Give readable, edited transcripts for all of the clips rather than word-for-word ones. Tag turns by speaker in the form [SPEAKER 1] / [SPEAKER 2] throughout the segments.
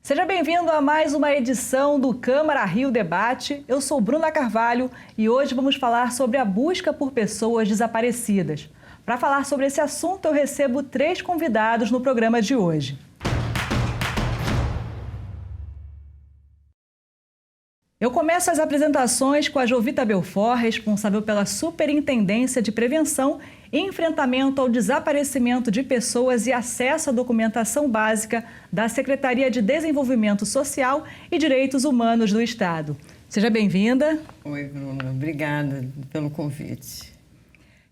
[SPEAKER 1] Seja bem-vindo a mais uma edição do Câmara Rio Debate. Eu sou Bruna Carvalho e hoje vamos falar sobre a busca por pessoas desaparecidas. Para falar sobre esse assunto, eu recebo 3 convidados no programa de hoje. Eu começo as apresentações com a Jovita Belfort, responsável pela Superintendência de Prevenção e Enfrentamento ao Desaparecimento de Pessoas e Acesso à Documentação Básica da Secretaria de Desenvolvimento Social e Direitos Humanos do Estado. Seja bem-vinda.
[SPEAKER 2] Oi, Bruna. Obrigada pelo convite.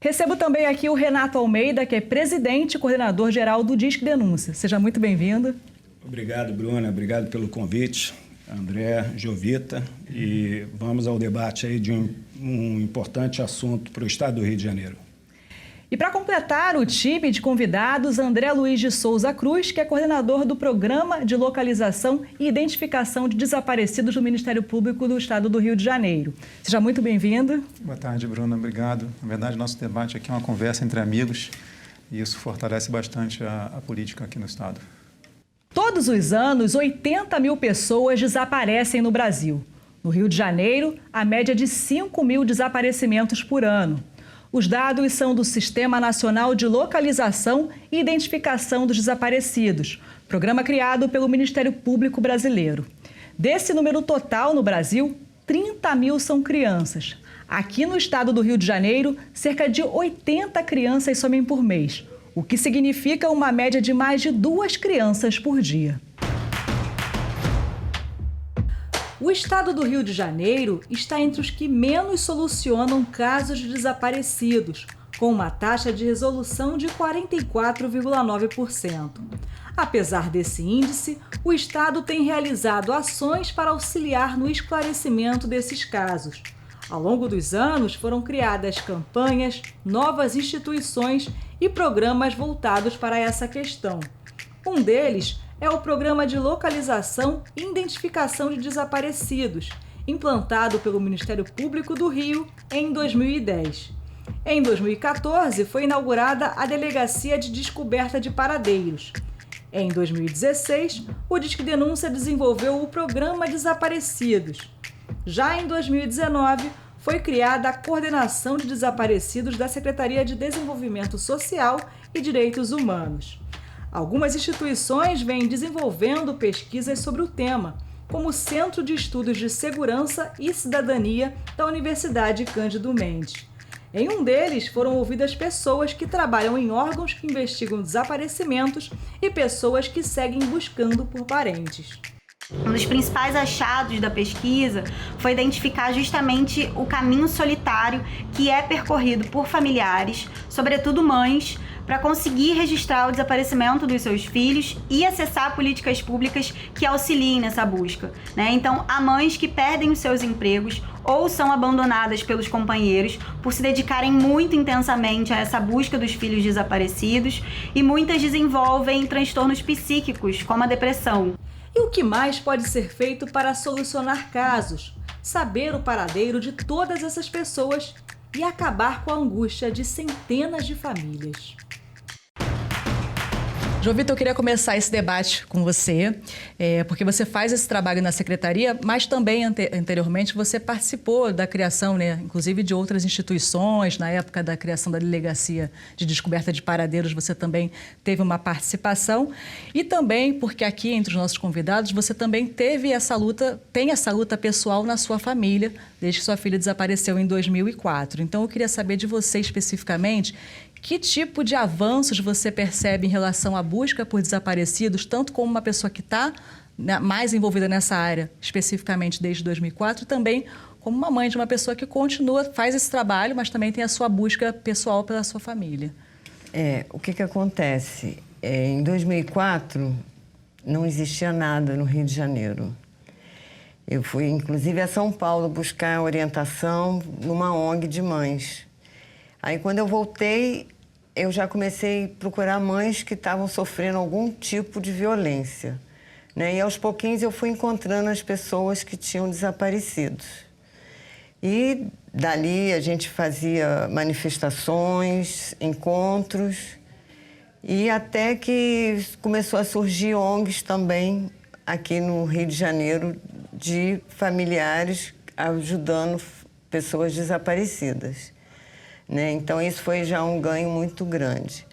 [SPEAKER 1] Recebo também aqui o Renato Almeida, que é presidente e coordenador geral do Disque Denúncia. Seja muito bem-vindo.
[SPEAKER 3] Obrigado, Bruna. Obrigado pelo convite. André, Jovita, e vamos ao debate aí de um importante assunto para o Estado do Rio de Janeiro.
[SPEAKER 1] E para completar o time de convidados, André Luiz de Souza Cruz, que é coordenador do Programa de Localização e Identificação de Desaparecidos do Ministério Público do Estado do Rio de Janeiro. Seja muito bem-vindo.
[SPEAKER 4] Boa tarde, Bruna. Obrigado. Na verdade, nosso debate aqui é uma conversa entre amigos e isso fortalece bastante a política aqui no Estado.
[SPEAKER 1] Todos os anos, 80 mil pessoas desaparecem no Brasil. No Rio de Janeiro, a média é de 5 mil desaparecimentos por ano. Os dados são do Sistema Nacional de Localização e Identificação dos Desaparecidos, programa criado pelo Ministério Público Brasileiro. Desse número total no Brasil, 30 mil são crianças. Aqui no estado do Rio de Janeiro, cerca de 80 crianças somem por mês, o que significa uma média de mais de 2 crianças por dia. O estado do Rio de Janeiro está entre os que menos solucionam casos de desaparecidos, com uma taxa de resolução de 44,9%. Apesar desse índice, o estado tem realizado ações para auxiliar no esclarecimento desses casos. Ao longo dos anos, foram criadas campanhas, novas instituições e programas voltados para essa questão. Um deles é o Programa de Localização e Identificação de Desaparecidos, implantado pelo Ministério Público do Rio em 2010. Em 2014, foi inaugurada a Delegacia de Descoberta de Paradeiros. Em 2016, o Disque Denúncia desenvolveu o Programa Desaparecidos. Já em 2019, foi criada a Coordenação de Desaparecidos da Secretaria de Desenvolvimento Social e Direitos Humanos. Algumas instituições vêm desenvolvendo pesquisas sobre o tema, como o Centro de Estudos de Segurança e Cidadania da Universidade Cândido Mendes. Em um deles, foram ouvidas pessoas que trabalham em órgãos que investigam desaparecimentos e pessoas que seguem buscando por parentes.
[SPEAKER 5] Um dos principais achados da pesquisa foi identificar justamente o caminho solitário que é percorrido por familiares, sobretudo mães, para conseguir registrar o desaparecimento dos seus filhos e acessar políticas públicas que auxiliem nessa busca, né? Então, há mães que perdem os seus empregos ou são abandonadas pelos companheiros por se dedicarem muito intensamente a essa busca dos filhos desaparecidos e muitas desenvolvem transtornos psíquicos, como a depressão.
[SPEAKER 1] E o que mais pode ser feito para solucionar casos, saber o paradeiro de todas essas pessoas e acabar com a angústia de centenas de famílias? Jovita, eu queria começar esse debate com você, porque você faz esse trabalho na Secretaria, mas também anteriormente você participou da criação, né, inclusive de outras instituições. Na época da criação da Delegacia de Descoberta de Paradeiros, você também teve uma participação. E também, porque aqui entre os nossos convidados, você também tem essa luta pessoal na sua família, desde que sua filha desapareceu em 2004. Então, eu queria saber de você especificamente que tipo de avanços você percebe em relação à busca por desaparecidos, tanto como uma pessoa que está mais envolvida nessa área, especificamente desde 2004, e também como uma mãe de uma pessoa que faz esse trabalho, mas também tem a sua busca pessoal pela sua família.
[SPEAKER 2] O que acontece? Em 2004, não existia nada no Rio de Janeiro. Eu fui, inclusive, a São Paulo buscar orientação numa ONG de mães. Aí, quando eu voltei, eu já comecei a procurar mães que estavam sofrendo algum tipo de violência, né? E, aos pouquinhos, eu fui encontrando as pessoas que tinham desaparecido. E, dali, a gente fazia manifestações, encontros, e até que começou a surgir ONGs também aqui no Rio de Janeiro de familiares ajudando pessoas desaparecidas, né? Então, isso foi já um ganho muito grande.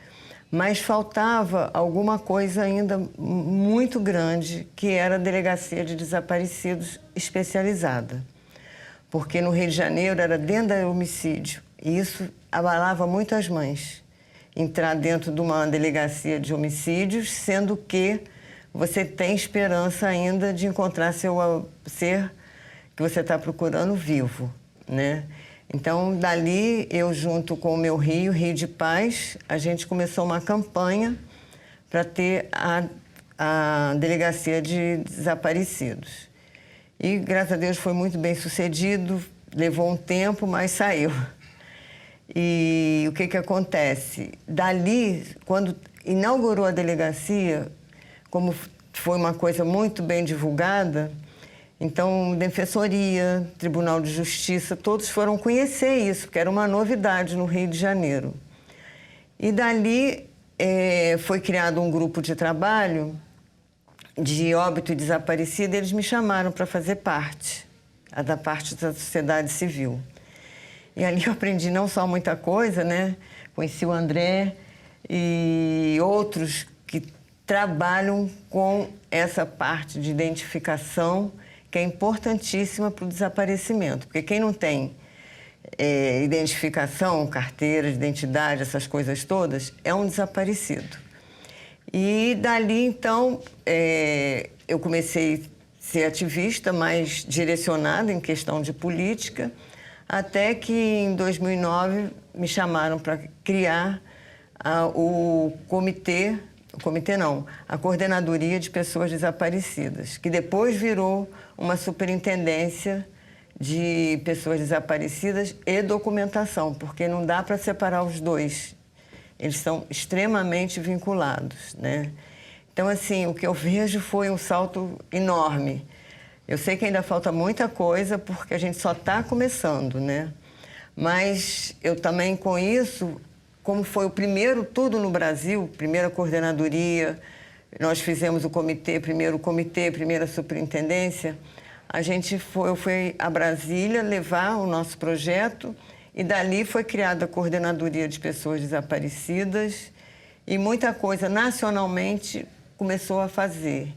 [SPEAKER 2] Mas faltava alguma coisa ainda muito grande, que era a Delegacia de Desaparecidos especializada. Porque no Rio de Janeiro era dentro do homicídio, e isso abalava muito as mães. Entrar dentro de uma delegacia de homicídios, sendo que você tem esperança ainda de encontrar seu ser que você está procurando vivo, né? Então, dali, eu junto com o meu Rio de Paz, a gente começou uma campanha para ter a Delegacia de Desaparecidos. E, graças a Deus, foi muito bem sucedido, levou um tempo, mas saiu. E o que acontece? Dali, quando inaugurou a delegacia, como foi uma coisa muito bem divulgada, então, Defensoria, Tribunal de Justiça, todos foram conhecer isso, porque era uma novidade no Rio de Janeiro. E dali foi criado um grupo de trabalho de óbito e desaparecido, e eles me chamaram para fazer parte, da parte da sociedade civil. E ali eu aprendi não só muita coisa, né? Conheci o André e outros que trabalham com essa parte de identificação, que é importantíssima para o desaparecimento. Porque quem não tem identificação, carteira de identidade, essas coisas todas, é um desaparecido. E dali, então, eu comecei a ser ativista, mais direcionada em questão de política, até que em 2009 me chamaram para criar a Coordenadoria de Pessoas Desaparecidas, que depois virou uma superintendência de pessoas desaparecidas e documentação, porque não dá para separar os dois. Eles são extremamente vinculados, né? Então, assim, o que eu vejo foi um salto enorme. Eu sei que ainda falta muita coisa, porque a gente só está começando, né? Mas eu também, com isso, como foi o primeiro tudo no Brasil, primeira coordenadoria, nós fizemos primeira superintendência, eu fui a Brasília levar o nosso projeto, e dali foi criada a Coordenadoria de Pessoas Desaparecidas, e muita coisa nacionalmente começou a fazer.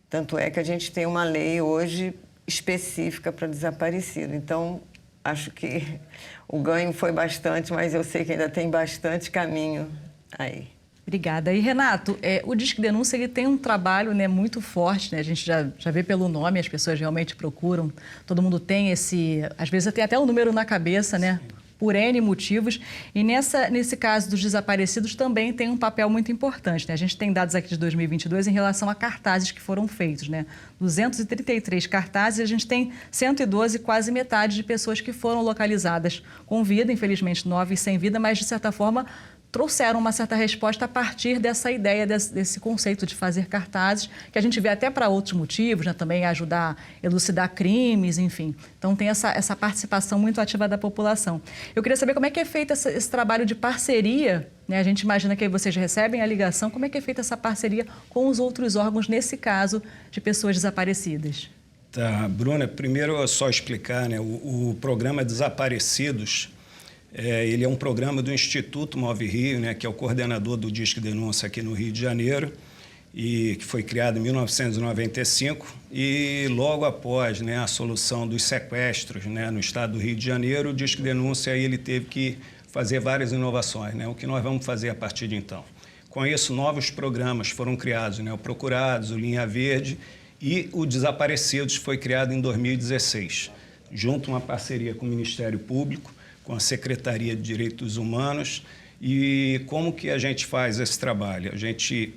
[SPEAKER 2] Tanto é que a gente tem uma lei hoje específica para desaparecido. Então, acho que o ganho foi bastante, mas eu sei que ainda tem bastante caminho aí.
[SPEAKER 1] Obrigada. E, Renato, o Disque Denúncia ele tem um trabalho, né, muito forte, né? A gente já vê pelo nome, as pessoas realmente procuram. Todo mundo tem às vezes tem até um número na cabeça, né? Por N motivos. E nesse caso dos desaparecidos também tem um papel muito importante, né? A gente tem dados aqui de 2022 em relação a cartazes que foram feitos, né? 233 cartazes, e a gente tem 112, quase metade de pessoas que foram localizadas com vida, infelizmente 9 sem vida, mas de certa forma trouxeram uma certa resposta a partir dessa ideia, desse conceito de fazer cartazes, que a gente vê até para outros motivos, né? Também ajudar a elucidar crimes, enfim. Então, tem essa participação muito ativa da população. Eu queria saber como é que é feito esse trabalho de parceria, né? A gente imagina que vocês recebem a ligação, como é que é feita essa parceria com os outros órgãos, nesse caso, de pessoas desaparecidas?
[SPEAKER 3] Tá, Bruna, primeiro é só explicar, né? O programa Desaparecidos, ele é um programa do Instituto Move Rio, né, que é o coordenador do Disque Denúncia aqui no Rio de Janeiro, e que foi criado em 1995, e logo após, né, a solução dos sequestros, né, no estado do Rio de Janeiro, o Disque Denúncia ele teve que fazer várias inovações, né, o que nós vamos fazer a partir de então. Com isso, novos programas foram criados, né, o Procurados, o Linha Verde, e o Desaparecidos foi criado em 2016, junto a uma parceria com o Ministério Público, com a Secretaria de Direitos Humanos. E como que a gente faz esse trabalho? A gente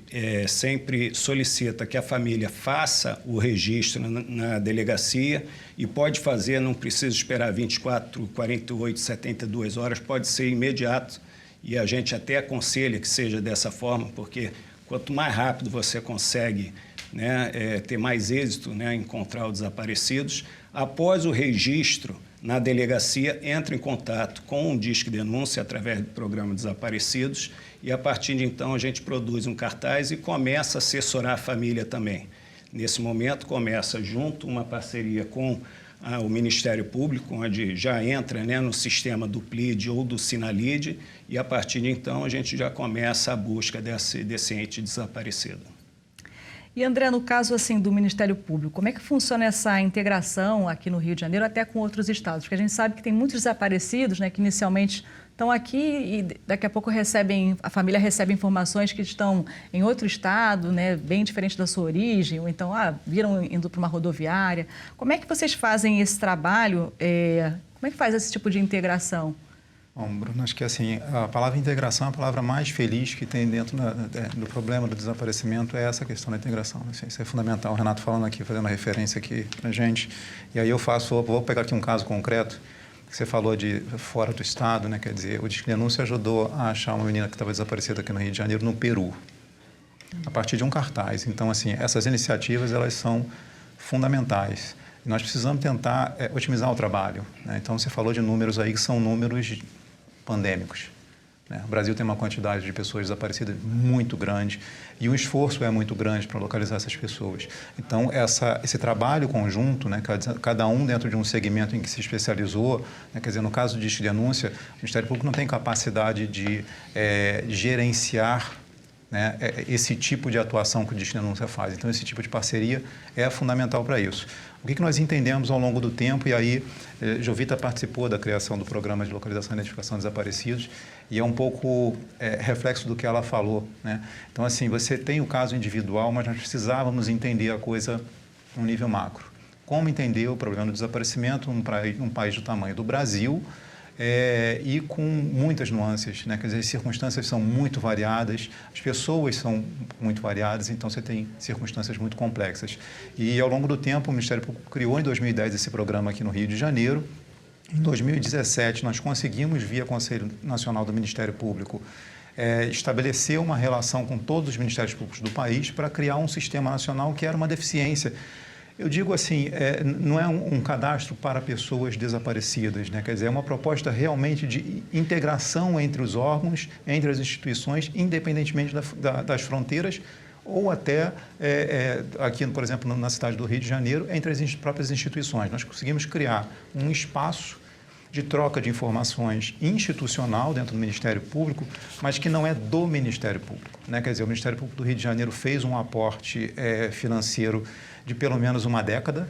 [SPEAKER 3] sempre solicita que a família faça o registro na delegacia, e pode fazer, não precisa esperar 24, 48, 72 horas, pode ser imediato, e a gente até aconselha que seja dessa forma, porque quanto mais rápido você consegue, né, ter mais êxito, né, em encontrar os desaparecidos. Após o registro na delegacia, entra em contato com o Disque Denúncia através do programa Desaparecidos, e a partir de então a gente produz um cartaz e começa a assessorar a família também. Nesse momento, começa junto uma parceria com o Ministério Público, onde já entra, né, no sistema do PLID ou do Sinalid, e a partir de então a gente já começa a busca desse ente desaparecido.
[SPEAKER 1] E, André, no caso assim, do Ministério Público, como é que funciona essa integração aqui no Rio de Janeiro, até com outros estados? Porque a gente sabe que tem muitos desaparecidos, né, que inicialmente estão aqui e daqui a pouco a família recebe informações que estão em outro estado, né, bem diferente da sua origem, ou então viram indo para uma rodoviária. Como é que vocês fazem esse trabalho? Como é que faz esse tipo de integração?
[SPEAKER 4] Bom, Bruno, acho que assim, a palavra integração é a palavra mais feliz que tem dentro do problema do desaparecimento, é essa questão da integração. Assim, isso é fundamental. O Renato falando aqui, fazendo a referência aqui para a gente. E aí vou pegar aqui um caso concreto, que você falou de fora do estado, né? Quer dizer, o Disque Denúncia ajudou a achar uma menina que estava desaparecida aqui no Rio de Janeiro, no Peru, a partir de um cartaz. Então, assim, essas iniciativas, elas são fundamentais. Nós precisamos tentar otimizar o trabalho, né? Então, você falou de números aí que são números pandêmicos, né? O Brasil tem uma quantidade de pessoas desaparecidas muito grande e o esforço é muito grande para localizar essas pessoas. Então, esse trabalho conjunto, né, cada um dentro de um segmento em que se especializou, né, quer dizer, no caso de Disque Denúncia, o Ministério Público não tem capacidade de gerenciar, né, esse tipo de atuação que o Disque Denúncia faz. Então, esse tipo de parceria é fundamental para isso. O que nós entendemos ao longo do tempo, e aí Jovita participou da criação do Programa de Localização e Identificação de Desaparecidos, e é um pouco reflexo do que ela falou, né? Então, assim, você tem o caso individual, mas nós precisávamos entender a coisa no nível macro. Como entender o problema do desaparecimento num país do tamanho do Brasil, e com muitas nuances, né? Quer dizer, as circunstâncias são muito variadas, as pessoas são muito variadas, então você tem circunstâncias muito complexas. E ao longo do tempo, o Ministério Público criou em 2010 esse programa aqui no Rio de Janeiro. Em 2017, nós conseguimos, via Conselho Nacional do Ministério Público, estabelecer uma relação com todos os ministérios públicos do país para criar um sistema nacional que era uma deficiência. Eu digo assim, não é um cadastro para pessoas desaparecidas, né? Quer dizer, é uma proposta realmente de integração entre os órgãos, entre as instituições, independentemente das fronteiras, ou até, aqui, por exemplo, na cidade do Rio de Janeiro, entre as próprias instituições. Nós conseguimos criar um espaço de troca de informações institucional dentro do Ministério Público, mas que não é do Ministério Público, né? Quer dizer, o Ministério Público do Rio de Janeiro fez um aporte financeiro de pelo menos uma década,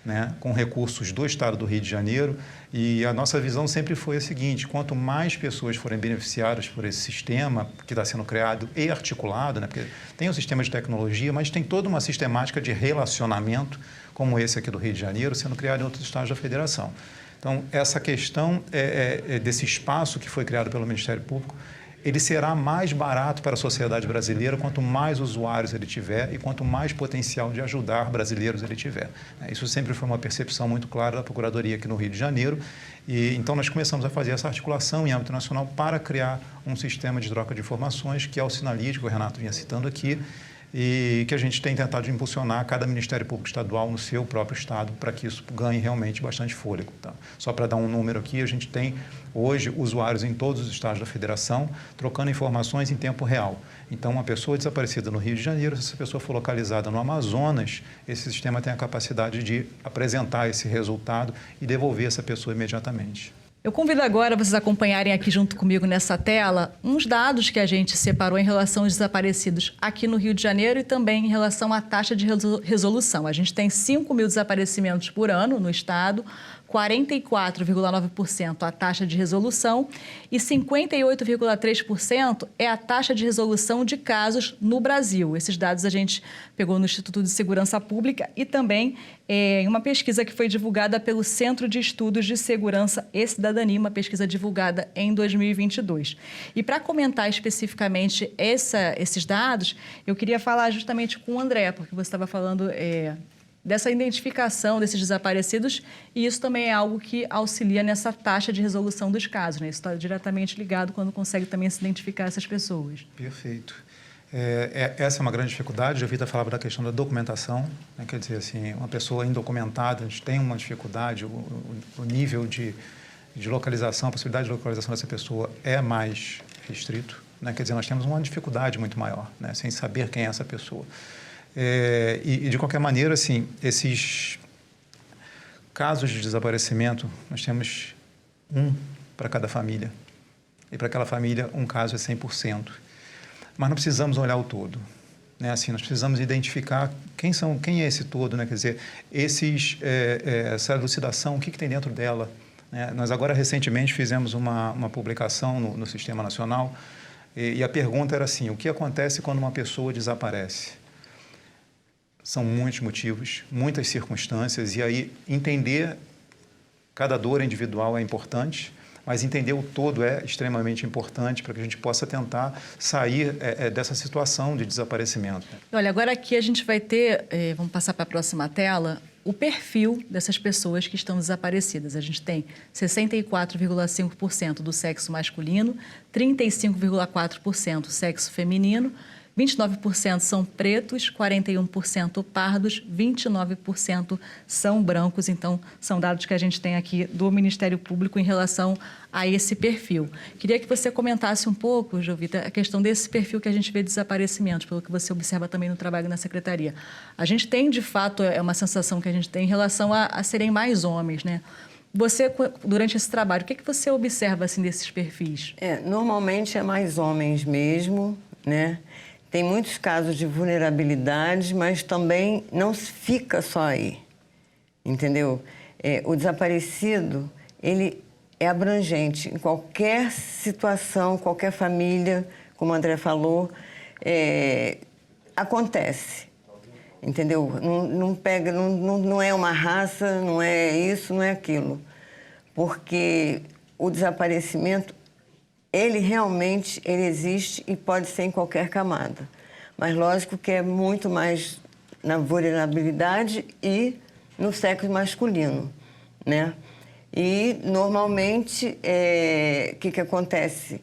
[SPEAKER 4] né, com recursos do Estado do Rio de Janeiro, e a nossa visão sempre foi a seguinte: quanto mais pessoas forem beneficiadas por esse sistema que está sendo criado e articulado, né, porque tem um sistema de tecnologia, mas tem toda uma sistemática de relacionamento, como esse aqui do Rio de Janeiro, sendo criado em outros estados da Federação. Então, essa questão desse espaço que foi criado pelo Ministério Público, ele será mais barato para a sociedade brasileira quanto mais usuários ele tiver e quanto mais potencial de ajudar brasileiros ele tiver. Isso sempre foi uma percepção muito clara da Procuradoria aqui no Rio de Janeiro. E então nós começamos a fazer essa articulação em âmbito nacional para criar um sistema de troca de informações, que é o Sinalid, que o Renato vinha citando aqui, e que a gente tem tentado impulsionar cada Ministério Público Estadual no seu próprio estado para que isso ganhe realmente bastante fôlego, tá? Só para dar um número aqui, a gente tem hoje usuários em todos os estados da Federação trocando informações em tempo real. Então, uma pessoa desaparecida no Rio de Janeiro, se essa pessoa for localizada no Amazonas, esse sistema tem a capacidade de apresentar esse resultado e devolver essa pessoa imediatamente.
[SPEAKER 1] Eu convido agora vocês a acompanharem aqui junto comigo nessa tela uns dados que a gente separou em relação aos desaparecidos aqui no Rio de Janeiro e também em relação à taxa de resolução. A gente tem 5 mil desaparecimentos por ano no estado, 44,9% a taxa de resolução e 58,3% é a taxa de resolução de casos no Brasil. Esses dados a gente pegou no Instituto de Segurança Pública e também em uma pesquisa que foi divulgada pelo Centro de Estudos de Segurança e Cidadania, uma pesquisa divulgada em 2022. E para comentar especificamente esses dados, eu queria falar justamente com o André, porque você estava falando dessa identificação desses desaparecidos, e isso também é algo que auxilia nessa taxa de resolução dos casos, né? Isso está diretamente ligado quando consegue também se identificar essas pessoas.
[SPEAKER 4] Perfeito. Essa é uma grande dificuldade. A Jovita falava da questão da documentação, né? Quer dizer, assim, uma pessoa indocumentada, a gente tem uma dificuldade, o nível de localização, a possibilidade de localização dessa pessoa é mais restrito, né? Quer dizer, nós temos uma dificuldade muito maior, né? Sem saber quem é essa pessoa. E de qualquer maneira, assim, esses casos de desaparecimento, nós temos um para cada família. E para aquela família, um caso é 100%. Mas não precisamos olhar o todo. Né? Assim, nós precisamos identificar quem é esse todo, né? Quer dizer, essa elucidação, o que tem dentro dela. Né? Nós agora, recentemente, fizemos uma publicação no Sistema Nacional e a pergunta era assim, o que acontece quando uma pessoa desaparece? São muitos motivos, muitas circunstâncias, e aí entender cada dor individual é importante, mas entender o todo é extremamente importante para que a gente possa tentar sair dessa situação de desaparecimento.
[SPEAKER 1] Olha, agora aqui a gente vai ter, vamos passar para a próxima tela, o perfil dessas pessoas que estão desaparecidas. A gente tem 64,5% do sexo masculino, 35,4% sexo feminino, 29% são pretos, 41% pardos, 29% são brancos. Então, são dados que a gente tem aqui do Ministério Público em relação a esse perfil. Queria que você comentasse um pouco, Jovita, a questão desse perfil que a gente vê de desaparecimentos, pelo que você observa também no trabalho na Secretaria. A gente tem, de fato, é uma sensação que a gente tem em relação a serem mais homens, né? Você, durante esse trabalho, o que você observa, assim, desses perfis?
[SPEAKER 2] Normalmente é mais homens mesmo, né? Tem muitos casos de vulnerabilidade, mas também não fica só aí, entendeu? O desaparecido, ele é abrangente em qualquer situação, qualquer família, como a André falou, acontece, entendeu? Não é uma raça, não é isso, não é aquilo, porque o desaparecimento ele realmente existe e pode ser em qualquer camada. Mas lógico que é muito mais na vulnerabilidade e no sexo masculino, né? E normalmente, o que acontece?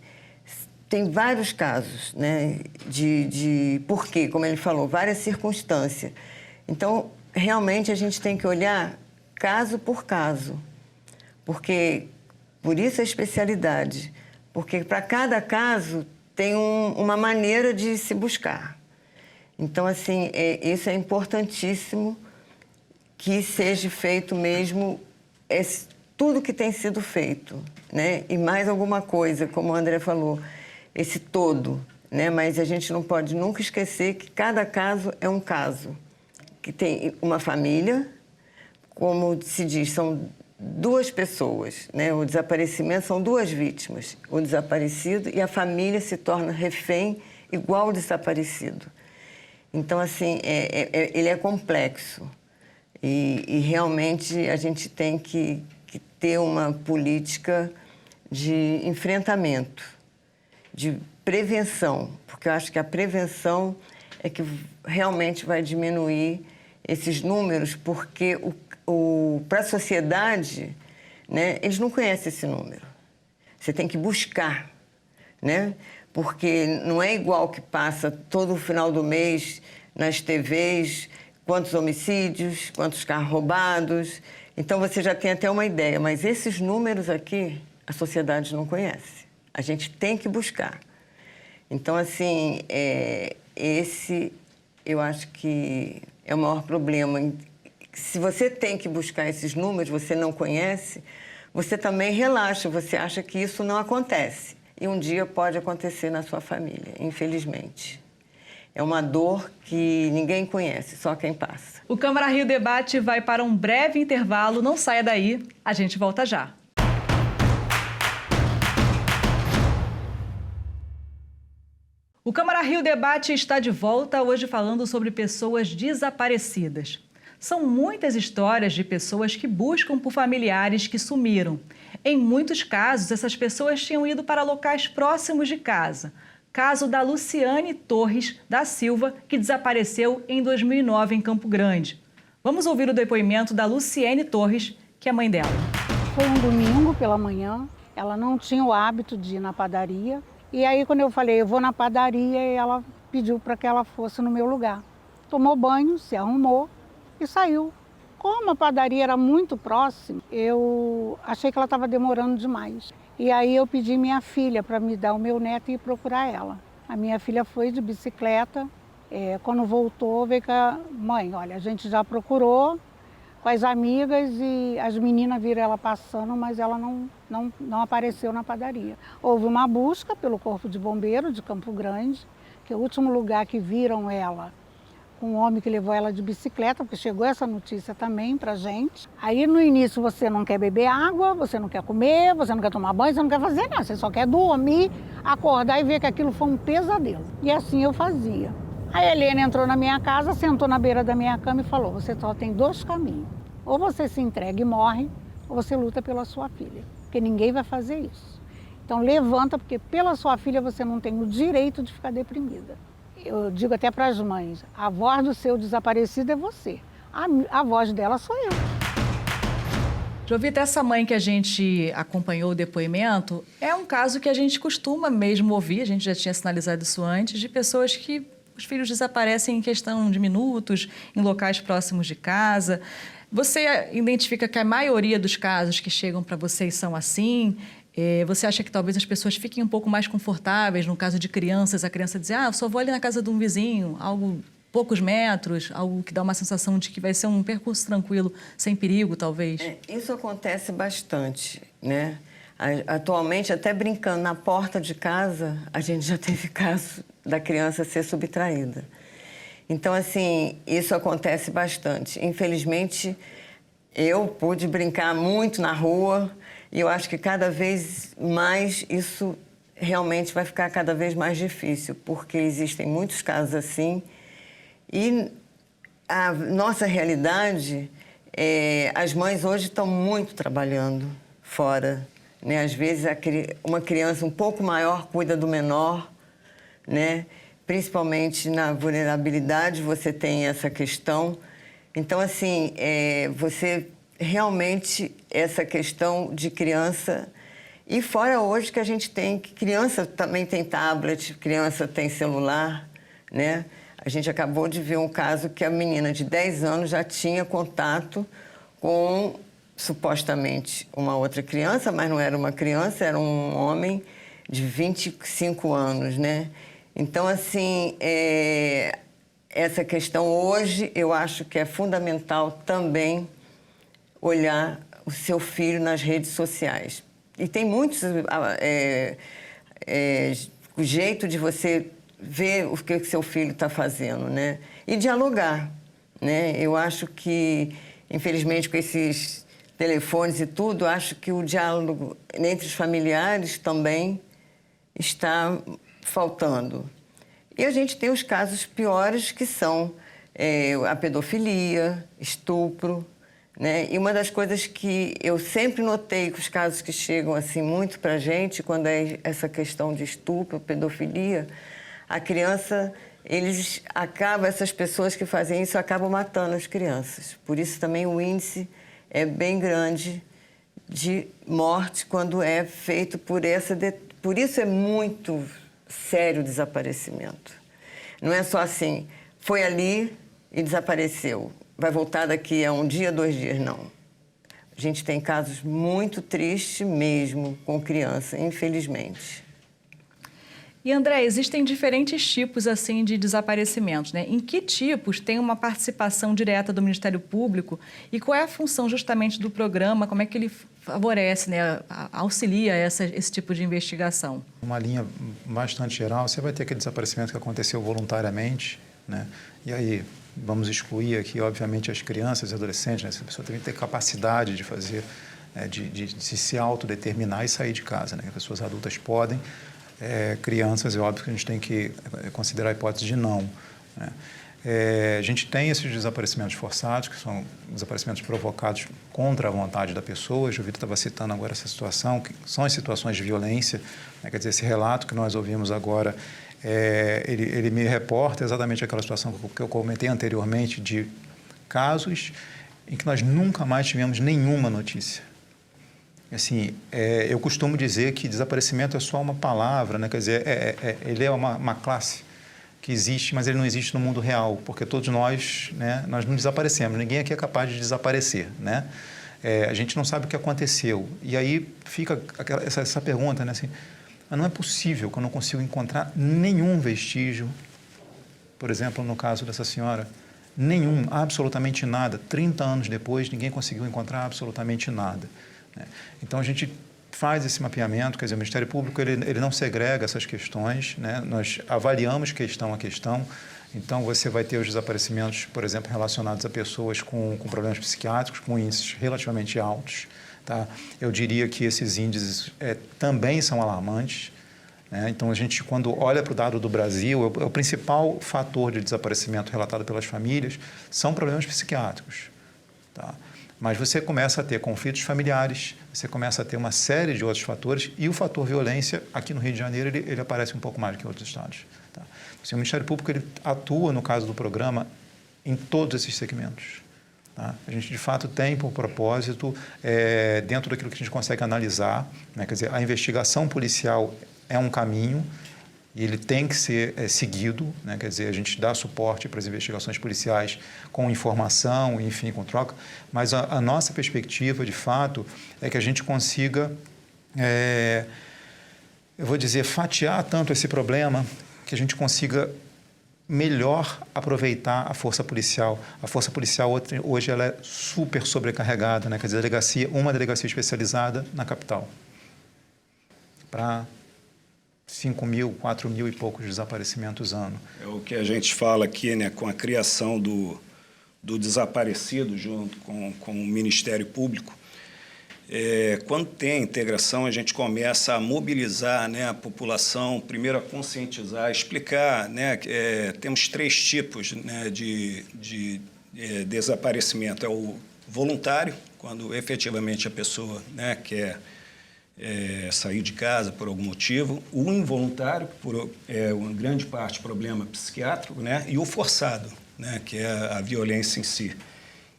[SPEAKER 2] Tem vários casos, né? Por quê? Como ele falou, várias circunstâncias. Então, realmente a gente tem que olhar caso por caso. Porque, por isso a especialidade. Porque para cada caso tem uma maneira de se buscar. Então, assim, isso é importantíssimo que seja feito mesmo tudo que tem sido feito, né? E mais alguma coisa, como o André falou, esse todo, né? Mas a gente não pode nunca esquecer que cada caso é um caso. Que tem uma família, como se diz, são duas pessoas, né? O desaparecimento são duas vítimas, o desaparecido e a família se torna refém igual ao desaparecido. Então, assim, ele é complexo e realmente a gente tem que ter uma política de enfrentamento, de prevenção, porque eu acho que a prevenção é que realmente vai diminuir esses números, porque para a sociedade, né, eles não conhecem esse número. Você tem que buscar, né? Porque não é igual que passa todo final do mês nas TVs, quantos homicídios, quantos carros roubados. Então, você já tem até uma ideia, mas esses números aqui, a sociedade não conhece. A gente tem que buscar. Então, assim, esse eu acho que é o maior problema. Se você tem que buscar esses números, você não conhece, você também relaxa, você acha que isso não acontece. E um dia pode acontecer na sua família, infelizmente. É uma dor que ninguém conhece, só quem passa.
[SPEAKER 1] O Câmara Rio Debate vai para um breve intervalo. Não saia daí, a gente volta já. O Câmara Rio Debate está de volta, hoje falando sobre pessoas desaparecidas. São muitas histórias de pessoas que buscam por familiares que sumiram. Em muitos casos, essas pessoas tinham ido para locais próximos de casa. Caso da Luciane Torres da Silva, que desapareceu em 2009 em Campo Grande. Vamos ouvir o depoimento da Luciane Torres, que é mãe dela.
[SPEAKER 6] Foi um domingo pela manhã, ela não tinha o hábito de ir na padaria. E aí, quando eu falei, eu vou na padaria, ela pediu para que ela fosse no meu lugar. Tomou banho, se arrumou e saiu. Como a padaria era muito próxima, eu achei que ela estava demorando demais. E aí eu pedi minha filha para me dar o meu neto e ir procurar ela. A minha filha foi de bicicleta Quando voltou, veio com a mãe, olha, a gente já procurou com as amigas e as meninas viram ela passando, mas ela não apareceu na padaria. Houve uma busca pelo Corpo de Bombeiro de Campo Grande, que é o último lugar que viram ela, com um homem que levou ela de bicicleta, porque chegou essa notícia também pra gente. Aí no início você não quer beber água, você não quer comer, você não quer tomar banho, você não quer fazer nada, você só quer dormir, acordar e ver que aquilo foi um pesadelo. E assim eu fazia. A Helena entrou na minha casa, sentou na beira da minha cama e falou, você só tem 2 caminhos. Ou você se entrega e morre, ou você luta pela sua filha, porque ninguém vai fazer isso. Então levanta, porque pela sua filha você não tem o direito de ficar deprimida. Eu digo até para as mães, a voz do seu desaparecido é você, a voz dela sou eu.
[SPEAKER 1] Jovita, essa mãe que a gente acompanhou o depoimento, é um caso que a gente costuma mesmo ouvir, a gente já tinha sinalizado isso antes, de pessoas que os filhos desaparecem em questão de minutos, em locais próximos de casa. Você identifica que a maioria dos casos que chegam para vocês são assim? Você acha que talvez as pessoas fiquem um pouco mais confortáveis no caso de crianças, a criança dizer, eu só vou ali na casa de um vizinho, algo poucos metros, algo que dá uma sensação de que vai ser um percurso tranquilo, sem perigo, talvez?
[SPEAKER 2] Isso acontece bastante, né? Atualmente, até brincando na porta de casa, a gente já teve caso da criança ser subtraída. Então, assim, isso acontece bastante. Infelizmente, eu pude brincar muito na rua e eu acho que cada vez mais isso realmente vai ficar cada vez mais difícil, porque existem muitos casos assim. E a nossa realidade, as mães hoje estão muito trabalhando fora, né? Às vezes uma criança um pouco maior cuida do menor, né? Principalmente na vulnerabilidade você tem essa questão. Então, assim, você realmente, essa questão de criança... E fora hoje que a gente tem, que criança também tem tablet, criança tem celular, né? A gente acabou de ver um caso que a menina de 10 anos já tinha contato com, supostamente, uma outra criança, mas não era uma criança, era um homem de 25 anos, né? Então, assim, essa questão hoje, eu acho que é fundamental também olhar o seu filho nas redes sociais. E tem muitos o jeito de você ver o que seu filho está fazendo, né? E dialogar, né? Eu acho que, infelizmente, com esses telefones e tudo, acho que o diálogo entre os familiares também está faltando. E a gente tem os casos piores, que são a pedofilia, estupro, né? E uma das coisas que eu sempre notei com os casos que chegam assim muito para a gente, quando é essa questão de estupro, pedofilia, a criança, essas pessoas que fazem isso acabam matando as crianças. Por isso também o índice é bem grande de morte quando é feito por isso é muito sério o desaparecimento. Não é só assim, foi ali e desapareceu. Vai voltar daqui a um dia, 2 dias, não. A gente tem casos muito tristes mesmo com criança, infelizmente.
[SPEAKER 1] E, André, existem diferentes tipos assim de desaparecimentos, né? Em que tipos tem uma participação direta do Ministério Público e qual é a função justamente do programa, como é que ele favorece, né, auxilia esse tipo de investigação?
[SPEAKER 4] Uma linha bastante geral, você vai ter aquele desaparecimento que aconteceu voluntariamente, né? E aí vamos excluir aqui, obviamente, as crianças e adolescentes, né? Essa pessoa tem que ter capacidade de fazer, de se autodeterminar e sair de casa, né? As pessoas adultas podem. Crianças, é óbvio que a gente tem que considerar a hipótese de não, né? A gente tem esses desaparecimentos forçados, que são desaparecimentos provocados contra a vontade da pessoa. O Jovita estava citando agora essa situação, que são as situações de violência, né? Quer dizer, esse relato que nós ouvimos agora, ele me reporta exatamente aquela situação que eu comentei anteriormente, de casos em que nós nunca mais tivemos nenhuma notícia. Assim, eu costumo dizer que desaparecimento é só uma palavra, né? Quer dizer, ele é uma classe que existe, mas ele não existe no mundo real, porque todos nós, né, nós não desaparecemos, ninguém aqui é capaz de desaparecer, né? A gente não sabe o que aconteceu. E aí fica essa pergunta, né, assim, mas não é possível que eu não consiga encontrar nenhum vestígio, Por exemplo, no caso dessa senhora, nenhum, absolutamente nada. 30 anos depois, ninguém conseguiu encontrar absolutamente nada, né? Então, a gente faz esse mapeamento, quer dizer, o Ministério Público ele não segrega essas questões, né? Nós avaliamos questão a questão. Então, você vai ter os desaparecimentos, por exemplo, relacionados a pessoas com problemas psiquiátricos, com índices relativamente altos, tá? Eu diria que esses índices também são alarmantes, né? Então, a gente, quando olha para o dado do Brasil, o principal fator de desaparecimento relatado pelas famílias são problemas psiquiátricos, tá? Mas você começa a ter conflitos familiares, você começa a ter uma série de outros fatores e o fator violência, aqui no Rio de Janeiro, ele aparece um pouco mais do que em outros estados, tá? Assim, o Ministério Público ele atua, no caso do programa, em todos esses segmentos, tá? A gente, de fato, tem por propósito, dentro daquilo que a gente consegue analisar, né? Quer dizer, a investigação policial é um caminho e ele tem que ser seguido, né? Quer dizer, a gente dá suporte para as investigações policiais com informação, enfim, com troca, mas a nossa perspectiva, de fato, é que a gente consiga, eu vou dizer, fatiar tanto esse problema que a gente consiga melhor aproveitar a força policial. A força policial hoje ela é super sobrecarregada, né? Quer dizer, uma delegacia especializada na capital para 5.000, 4.000 e poucos desaparecimentos ano.
[SPEAKER 3] É o que a gente fala aqui, né, com a criação do desaparecido junto com o Ministério Público. Quando tem integração, a gente começa a mobilizar, né, a população, primeiro a conscientizar, explicar, né, temos 3 tipos, né, de desaparecimento. É o voluntário, quando efetivamente a pessoa, né, quer sair de casa por algum motivo, o involuntário, por uma grande parte problema psiquiátrico, né, e o forçado, né, que é a violência em si.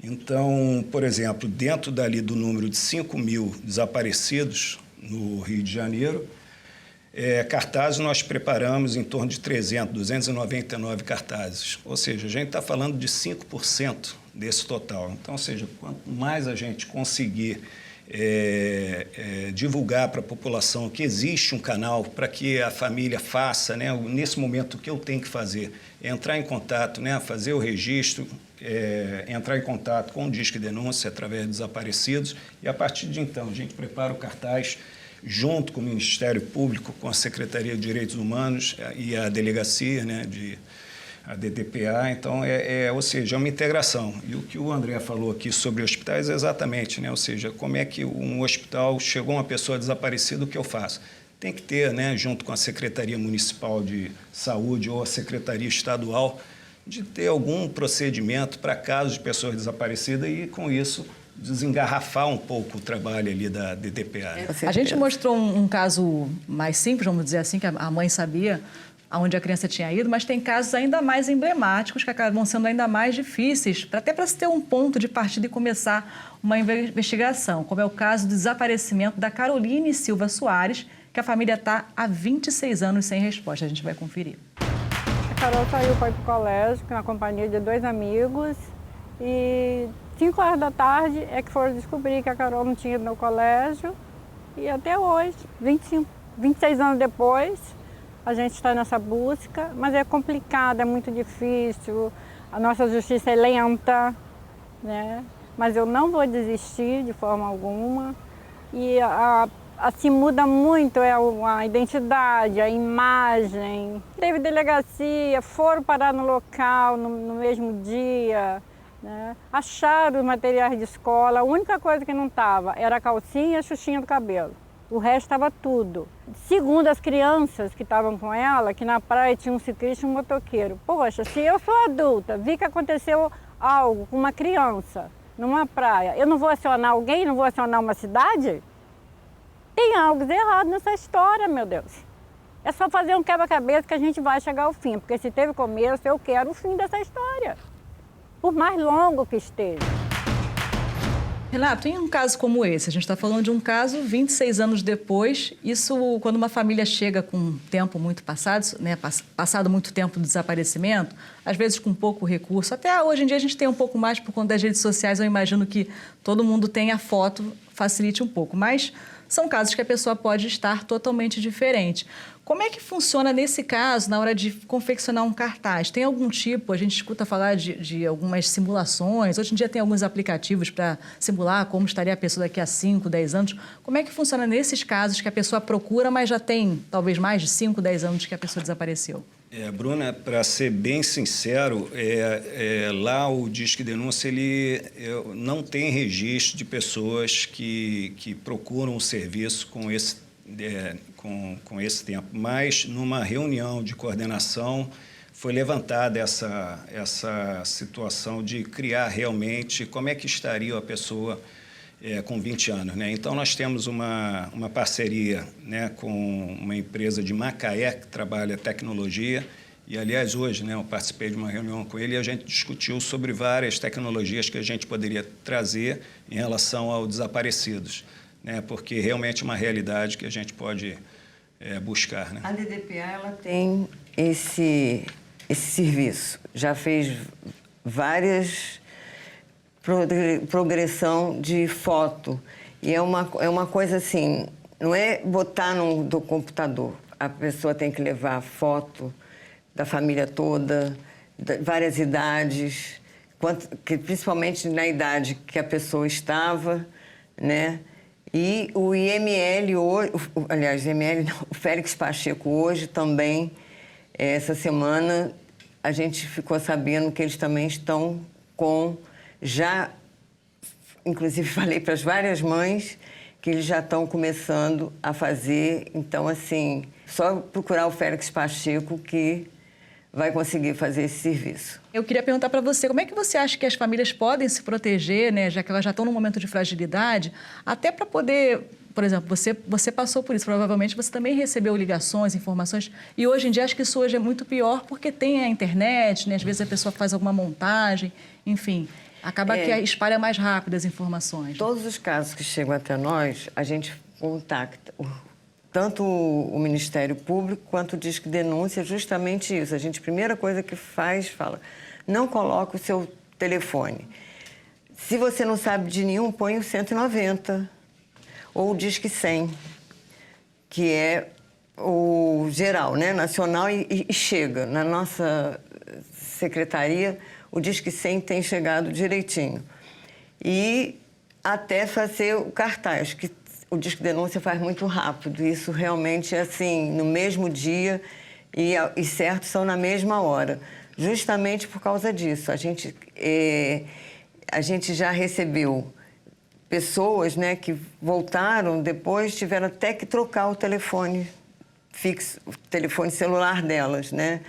[SPEAKER 3] Então, por exemplo, dentro dali do número de 5.000 desaparecidos no Rio de Janeiro, cartazes nós preparamos em torno de 299 cartazes, ou seja, a gente está falando de 5% desse total. Então, ou seja, quanto mais a gente conseguir divulgar para a população que existe um canal para que a família faça, né, nesse momento o que eu tenho que fazer é entrar em contato, né, fazer o registro, entrar em contato com o Disque Denúncia através de desaparecidos e a partir de então a gente prepara o cartaz junto com o Ministério Público, com a Secretaria de Direitos Humanos e a delegacia, né, a DDPA, então, ou seja, é uma integração. E o que o André falou aqui sobre hospitais é exatamente, né, ou seja, como é que um hospital chegou uma pessoa desaparecida, o que eu faço? Tem que ter, né, junto com a Secretaria Municipal de Saúde ou a Secretaria Estadual, de ter algum procedimento para casos de pessoas desaparecidas e, com isso, desengarrafar um pouco o trabalho ali da DDPA. Né?
[SPEAKER 1] A gente mostrou um caso mais simples, vamos dizer assim, que a mãe sabia aonde a criança tinha ido, mas tem casos ainda mais emblemáticos que acabam sendo ainda mais difíceis, até para se ter um ponto de partida e começar uma investigação, como é o caso do desaparecimento da Caroline Silva Soares, que a família está há 26 anos sem resposta. A gente vai conferir.
[SPEAKER 6] A Carol saiu para ir para o colégio na companhia de 2 amigos e 5 horas da tarde é que foram descobrir que a Carol não tinha ido no colégio e até hoje, 26 anos depois, a gente está nessa busca, mas é complicado, é muito difícil, a nossa justiça é lenta, né? Mas eu não vou desistir de forma alguma e assim muda muito a identidade, a imagem. Teve delegacia, foram parar no local no mesmo dia, né? Acharam os materiais de escola, a única coisa que não estava era a calcinha e a xuxinha do cabelo. O resto estava tudo. Segundo as crianças que estavam com ela, que na praia tinha um ciclista e um motoqueiro. Poxa, se eu sou adulta, vi que aconteceu algo com uma criança numa praia, eu não vou acionar alguém, não vou acionar uma cidade? Tem algo de errado nessa história, meu Deus. É só fazer um quebra-cabeça que a gente vai chegar ao fim, porque se teve começo, eu quero o fim dessa história, por mais longo que esteja.
[SPEAKER 1] Renato, em um caso como esse, a gente está falando de um caso 26 anos depois, isso quando uma família chega com um tempo muito passado, né, passado muito tempo do desaparecimento, às vezes com pouco recurso, até hoje em dia a gente tem um pouco mais por conta das redes sociais, eu imagino que todo mundo tenha foto, facilite um pouco, mas são casos que a pessoa pode estar totalmente diferente. Como é que funciona nesse caso, na hora de confeccionar um cartaz? Tem algum tipo, a gente escuta falar de algumas simulações, hoje em dia tem alguns aplicativos para simular como estaria a pessoa daqui a 5, 10 anos. Como é que funciona nesses casos que a pessoa procura, mas já tem talvez mais de 5, 10 anos que a pessoa desapareceu?
[SPEAKER 3] Bruna, para ser bem sincero, lá o Disque Denúncia ele não tem registro de pessoas que procuram o serviço com esse tempo, mas numa reunião de coordenação foi levantada essa situação de criar realmente como é que estaria a pessoa com 20 anos. Né? Então, nós temos uma parceria, né, com uma empresa de Macaé que trabalha tecnologia e, aliás, hoje, né, eu participei de uma reunião com ele e a gente discutiu sobre várias tecnologias que a gente poderia trazer em relação aos desaparecidos, né, porque realmente é uma realidade que a gente pode buscar. Né?
[SPEAKER 2] A DDPA ela tem esse serviço, já fez várias progressão de foto. E é uma coisa assim, não é botar do computador. A pessoa tem que levar foto da família toda, várias idades, principalmente na idade que a pessoa estava, né? E o IML, aliás, o Félix Pacheco hoje também, essa semana, a gente ficou sabendo que eles também estão com... Já, inclusive, falei para as várias mães que eles já estão começando a fazer. Então, assim, só procurar o Félix Pacheco que vai conseguir fazer esse serviço.
[SPEAKER 1] Eu queria perguntar para você, como é que você acha que as famílias podem se proteger, né, já que elas já estão num momento de fragilidade, até para poder... Por exemplo, você passou por isso, provavelmente você também recebeu ligações, informações, e hoje em dia acho que isso hoje é muito pior porque tem a internet, né, às vezes a pessoa faz alguma montagem, enfim... Acaba que espalha mais rápido as informações.
[SPEAKER 2] Todos os casos que chegam até nós, a gente contacta tanto o Ministério Público quanto o Disque Denúncia, justamente isso. A primeira coisa que fala, não coloque o seu telefone. Se você não sabe de nenhum, põe o 190 ou o Disque 100, que é o geral, né, nacional, e chega. Na nossa secretaria, o Disque 100 tem chegado direitinho. E até fazer o cartaz, que o Disque Denúncia faz muito rápido. Isso realmente é assim, no mesmo dia e certo são na mesma hora. Justamente por causa disso. A gente já recebeu pessoas, né, que voltaram depois, tiveram até que trocar o telefone fixo, o telefone celular delas, né?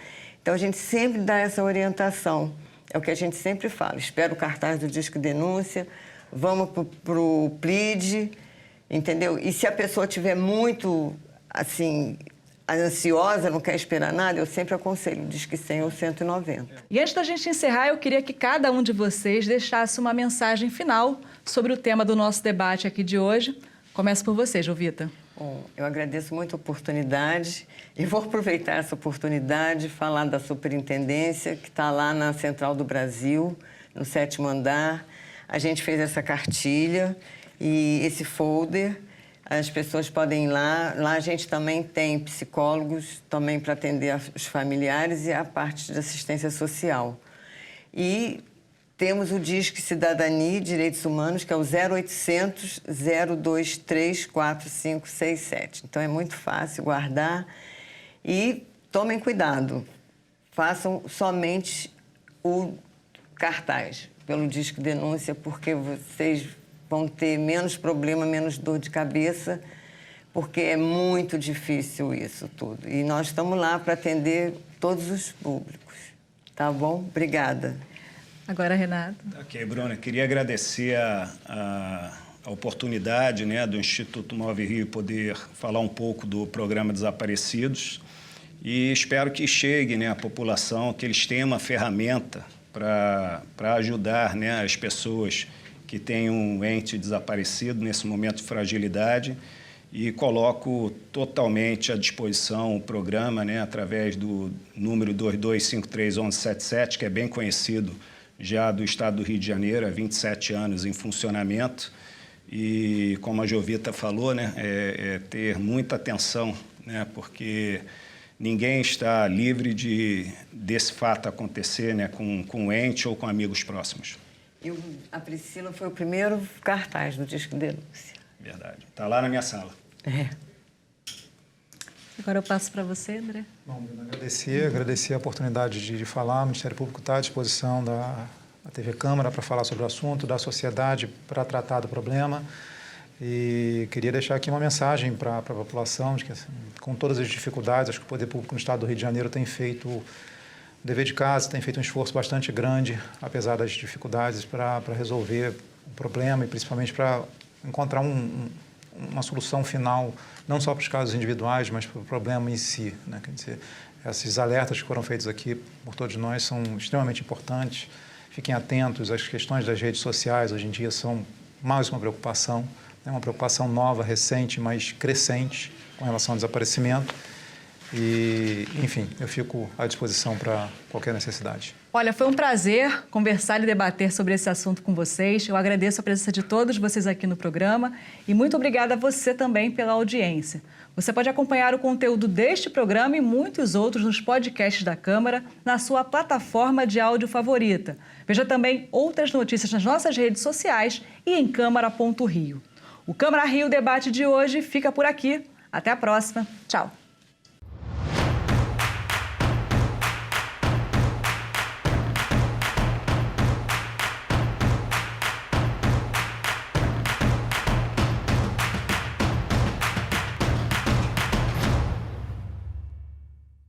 [SPEAKER 2] Então, a gente sempre dá essa orientação. É o que a gente sempre fala. Espera o cartaz do Disque Denúncia, vamos para o PLID, entendeu? E se a pessoa estiver muito, assim, ansiosa, não quer esperar nada, eu sempre aconselho o Disque 100 ou 190.
[SPEAKER 1] E antes da gente encerrar, eu queria que cada um de vocês deixasse uma mensagem final sobre o tema do nosso debate aqui de hoje. Começo por você, Jovita.
[SPEAKER 2] Bom, eu agradeço muito a oportunidade e vou aproveitar essa oportunidade e falar da superintendência, que está lá na Central do Brasil, no 7º andar. A gente fez essa cartilha e esse folder. As pessoas podem ir lá. Lá a gente também tem psicólogos também para atender os familiares e a parte de assistência social. E temos o Disque Cidadania e Direitos Humanos, que é o 0800 023 4567. Então, é muito fácil guardar e tomem cuidado. Façam somente o cartaz pelo Disque Denúncia, porque vocês vão ter menos problema, menos dor de cabeça, porque é muito difícil isso tudo. E nós estamos lá para atender todos os públicos. Tá bom? Obrigada.
[SPEAKER 1] Agora, Renato.
[SPEAKER 3] Ok, Bruna, queria agradecer a oportunidade, né, do Instituto Move Rio poder falar um pouco do programa Desaparecidos e espero que chegue, né, à população, que eles tenham uma ferramenta para ajudar, né, as pessoas que têm um ente desaparecido nesse momento de fragilidade e coloco totalmente à disposição o programa, né, através do número 22531177, que é bem conhecido já do Estado do Rio de Janeiro, há 27 anos em funcionamento, E, como a Jovita falou, né, ter muita atenção, né, porque ninguém está livre desse fato acontecer, né, com ente ou com amigos próximos.
[SPEAKER 2] E a Priscila foi o primeiro cartaz do Disque Denúncia.
[SPEAKER 3] Verdade. Está lá na minha sala.
[SPEAKER 2] É.
[SPEAKER 1] Agora eu passo para você, André.
[SPEAKER 4] Bom, agradecer a oportunidade de falar. O Ministério Público está à disposição da TV Câmara para falar sobre o assunto, da sociedade para tratar do problema. E queria deixar aqui uma mensagem para a população de que, assim, com todas as dificuldades, acho que o Poder Público no Estado do Rio de Janeiro tem feito o dever de casa, tem feito um esforço bastante grande, apesar das dificuldades, para resolver o problema e principalmente para encontrar uma solução final, não só para os casos individuais, mas para o problema em si, né? Quer dizer, esses alertas que foram feitos aqui por todos nós são extremamente importantes. Fiquem atentos, as questões das redes sociais hoje em dia são mais uma preocupação, né? Uma preocupação nova, recente, mas crescente com relação ao desaparecimento. E, enfim, eu fico à disposição para qualquer necessidade.
[SPEAKER 1] Olha, foi um prazer conversar e debater sobre esse assunto com vocês. Eu agradeço a presença de todos vocês aqui no programa e muito obrigada a você também pela audiência. Você pode acompanhar o conteúdo deste programa e muitos outros nos podcasts da Câmara na sua plataforma de áudio favorita. Veja também outras notícias nas nossas redes sociais e em câmara.rio. O Câmara Rio Debate de hoje fica por aqui. Até a próxima. Tchau.